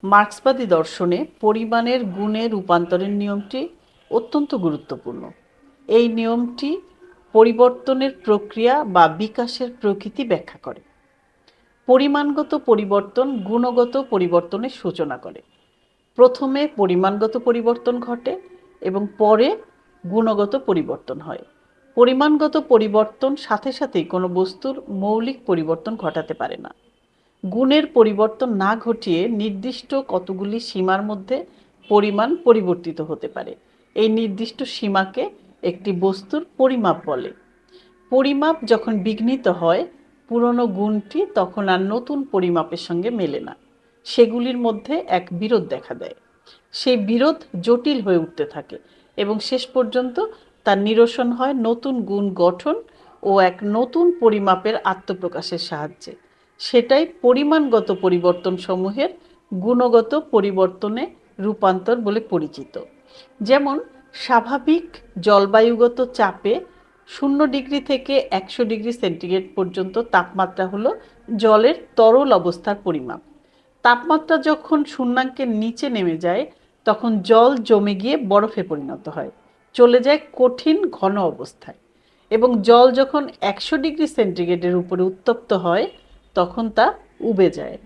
মার্ক্সবাদী দর্শনে পরিমাণের গুণে রূপান্তরের নিয়মটি অত্যন্ত গুরুত্বপূর্ণ। এই নিয়মটি পরিবর্তনের প্রক্রিয়া বা বিকাশের প্রকৃতি ব্যাখ্যা করে। পরিমাণগত পরিবর্তন গুণগত পরিবর্তনের সূচনা করে। প্রথমে পরিমাণগত পরিবর্তন ঘটে এবং পরে গুণগত পরিবর্তন হয়। পরিমাণগত পরিবর্তন সাথে সাথেই কোনো বস্তুর মৌলিক পরিবর্তন ঘটাতে পারে না। গুণের পরিবর্তন না ঘটিয়ে নির্দিষ্ট কতগুলি সীমার মধ্যে পরিমাণ পরিবর্তিত হতে পারে। এই নির্দিষ্ট সীমাকে একটি বস্তুর পরিমাপ বলে। পরিমাপ যখন বিঘ্নিত হয়, পুরনো গুণটি তখন আর নতুন পরিমাপের সঙ্গে মেলে না। সেগুলির মধ্যে এক বিরোধ দেখা দেয়। সেই বিরোধ জটিল হয়ে উঠতে থাকে এবং শেষ পর্যন্ত তার নিরসন হয় নতুন গুণ গঠন ও এক নতুন পরিমাপের আত্মপ্রকাশের সাহায্যে। সেটাই পরিমাণগত পরিবর্তন সমূহের গুণগত পরিবর্তনে রূপান্তর বলে পরিচিত। যেমন স্বাভাবিক জলবায়ুগত চাপে 0 ডিগ্রি থেকে 100 ডিগ্রি সেন্টিগ্রেড পর্যন্ত তাপমাত্রা হলো জলের তরল অবস্থার পরিমাপ। তাপমাত্রা যখন শূন্যাঙ্কের নিচে নেমে যায়, তখন জল জমে গিয়ে বরফে পরিণত হয়, চলে যায় কঠিন ঘন অবস্থায়। এবং জল যখন 100 ডিগ্রি সেন্টিগ্রেডের উপরে উত্তপ্ত হয়, তখন তা উবে যায়।